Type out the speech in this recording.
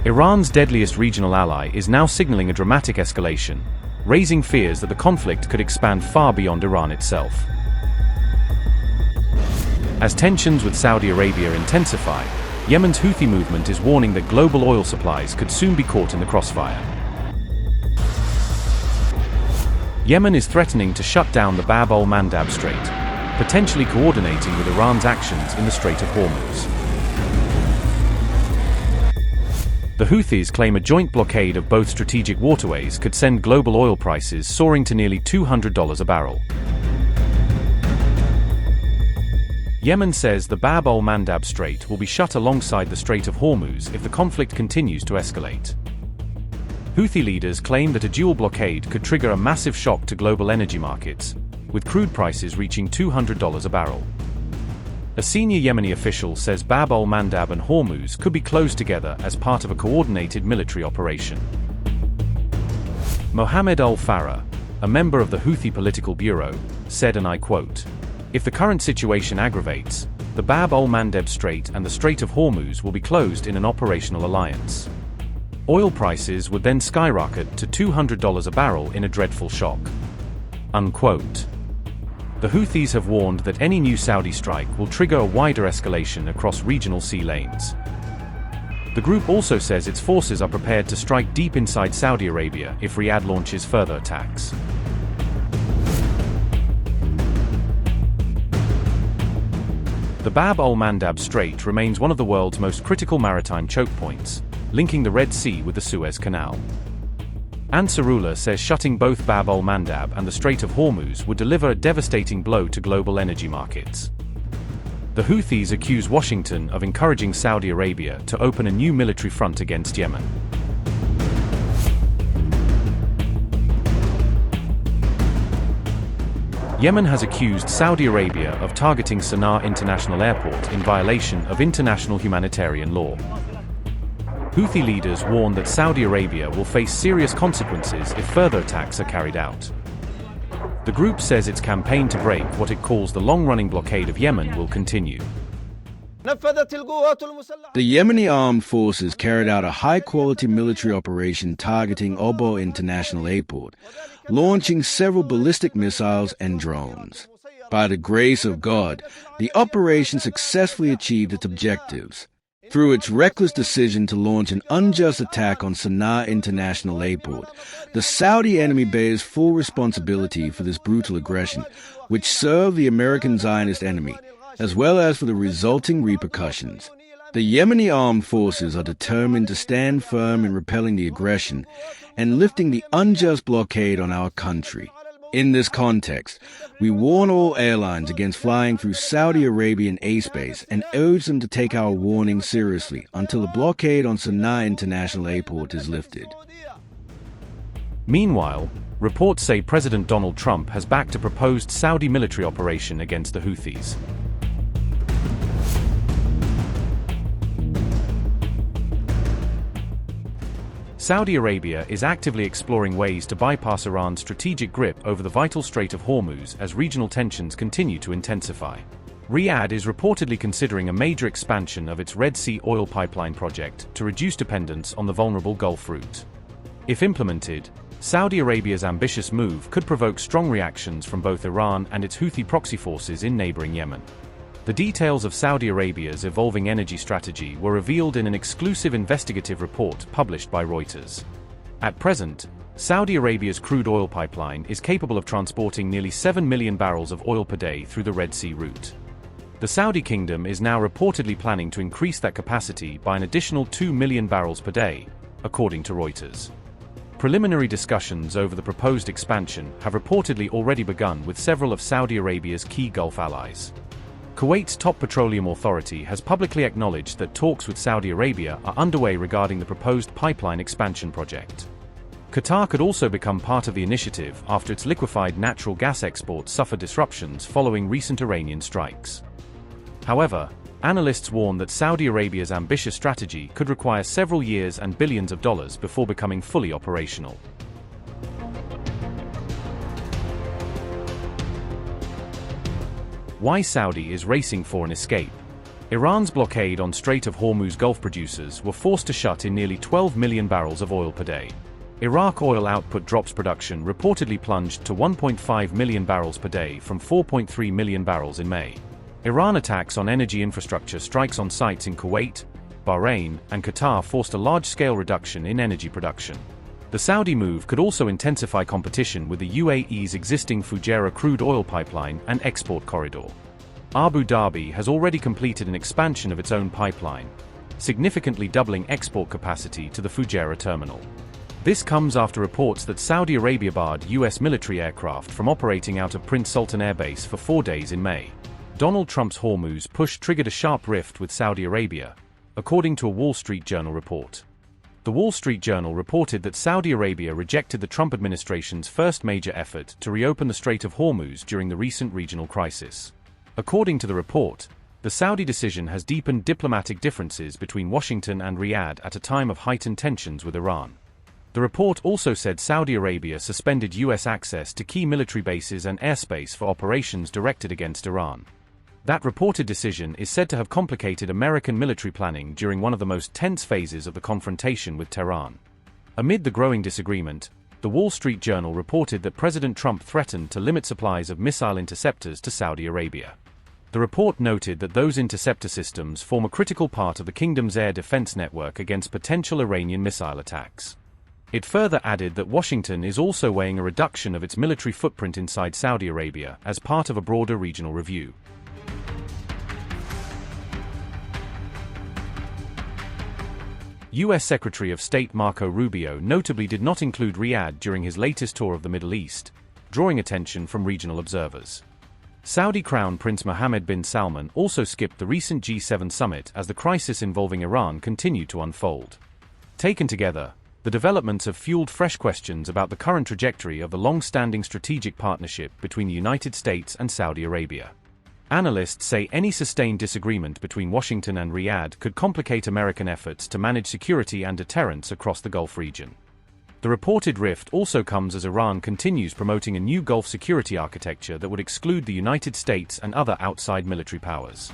Iran's deadliest regional ally is now signaling a dramatic escalation, raising fears that the conflict could expand far beyond Iran itself. As tensions with Saudi Arabia intensify, Yemen's Houthi movement is warning that global oil supplies could soon be caught in the crossfire. Yemen is threatening to shut down the Bab Al Mandab Strait, potentially coordinating with Iran's actions in the Strait of Hormuz. The Houthis claim a joint blockade of both strategic waterways could send global oil prices soaring to nearly $200 a barrel. Yemen says the Bab Al Mandab Strait will be shut alongside the Strait of Hormuz if the conflict continues to escalate. Houthi leaders claim that a dual blockade could trigger a massive shock to global energy markets, with crude prices reaching $200 a barrel. A senior Yemeni official says Bab Al Mandab and Hormuz could be closed together as part of a coordinated military operation. Mohammed al-Farah, a member of the Houthi political bureau, said, and I quote, "If the current situation aggravates, the Bab Al Mandab Strait and the Strait of Hormuz will be closed in an operational alliance. Oil prices would then skyrocket to $200 a barrel in a dreadful shock." Unquote. The Houthis have warned that any new Saudi strike will trigger a wider escalation across regional sea lanes. The group also says its forces are prepared to strike deep inside Saudi Arabia if Riyadh launches further attacks. The Bab Al Mandab Strait remains one of the world's most critical maritime choke points, linking the Red Sea with the Suez Canal. Ansarullah says shutting both Bab Al Mandab and the Strait of Hormuz would deliver a devastating blow to global energy markets. The Houthis accuse Washington of encouraging Saudi Arabia to open a new military front against Yemen. Yemen has accused Saudi Arabia of targeting Sana'a International Airport in violation of international humanitarian law. Houthi leaders warn that Saudi Arabia will face serious consequences if further attacks are carried out. The group says its campaign to break what it calls the long-running blockade of Yemen will continue. The Yemeni armed forces carried out a high-quality military operation targeting Obo International Airport, launching several ballistic missiles and drones. By the grace of God, the operation successfully achieved its objectives. Through its reckless decision to launch an unjust attack on Sana'a International Airport, the Saudi enemy bears full responsibility for this brutal aggression, which served the American Zionist enemy, as well as for the resulting repercussions. The Yemeni armed forces are determined to stand firm in repelling the aggression and lifting the unjust blockade on our country. In this context, we warn all airlines against flying through Saudi Arabian airspace and urge them to take our warning seriously until the blockade on Sana'a International Airport is lifted. Meanwhile, reports say President Donald Trump has backed a proposed Saudi military operation against the Houthis. Saudi Arabia is actively exploring ways to bypass Iran's strategic grip over the vital Strait of Hormuz as regional tensions continue to intensify. Riyadh is reportedly considering a major expansion of its Red Sea oil pipeline project to reduce dependence on the vulnerable Gulf route. If implemented, Saudi Arabia's ambitious move could provoke strong reactions from both Iran and its Houthi proxy forces in neighboring Yemen. The details of Saudi Arabia's evolving energy strategy were revealed in an exclusive investigative report published by Reuters. At present, Saudi Arabia's crude oil pipeline is capable of transporting nearly 7 million barrels of oil per day through the Red Sea route. The Saudi kingdom is now reportedly planning to increase that capacity by an additional 2 million barrels per day, according to Reuters. Preliminary discussions over the proposed expansion have reportedly already begun with several of Saudi Arabia's key Gulf allies. Kuwait's top petroleum authority has publicly acknowledged that talks with Saudi Arabia are underway regarding the proposed pipeline expansion project. Qatar could also become part of the initiative after its liquefied natural gas exports suffered disruptions following recent Iranian strikes. However, analysts warn that Saudi Arabia's ambitious strategy could require several years and billions of dollars before becoming fully operational. Why Saudi is racing for an escape. Iran's blockade on Strait of Hormuz Gulf producers were forced to shut in nearly 12 million barrels of oil per day. Iraq oil output drops, production reportedly plunged to 1.5 million barrels per day from 4.3 million barrels in May. Iran attacks on energy infrastructure, strikes on sites in Kuwait, Bahrain, and Qatar forced a large-scale reduction in energy production. The Saudi move could also intensify competition with the UAE's existing Fujairah crude oil pipeline and export corridor. Abu Dhabi has already completed an expansion of its own pipeline, significantly doubling export capacity to the Fujairah terminal. This comes after reports that Saudi Arabia barred U.S. military aircraft from operating out of Prince Sultan Air Base for 4 days in May. Donald Trump's Hormuz push triggered a sharp rift with Saudi Arabia, according to a Wall Street Journal report. The Wall Street Journal reported that Saudi Arabia rejected the Trump administration's first major effort to reopen the Strait of Hormuz during the recent regional crisis. According to the report, the Saudi decision has deepened diplomatic differences between Washington and Riyadh at a time of heightened tensions with Iran. The report also said Saudi Arabia suspended U.S. access to key military bases and airspace for operations directed against Iran. That reported decision is said to have complicated American military planning during one of the most tense phases of the confrontation with Tehran. Amid the growing disagreement, the Wall Street Journal reported that President Trump threatened to limit supplies of missile interceptors to Saudi Arabia. The report noted that those interceptor systems form a critical part of the kingdom's air defense network against potential Iranian missile attacks. It further added that Washington is also weighing a reduction of its military footprint inside Saudi Arabia as part of a broader regional review. U.S. Secretary of State Marco Rubio notably did not include Riyadh during his latest tour of the Middle East, drawing attention from regional observers. Saudi Crown Prince Mohammed bin Salman also skipped the recent G7 summit as the crisis involving Iran continued to unfold. Taken together, the developments have fueled fresh questions about the current trajectory of the long-standing strategic partnership between the United States and Saudi Arabia. Analysts say any sustained disagreement between Washington and Riyadh could complicate American efforts to manage security and deterrence across the Gulf region. The reported rift also comes as Iran continues promoting a new Gulf security architecture that would exclude the United States and other outside military powers.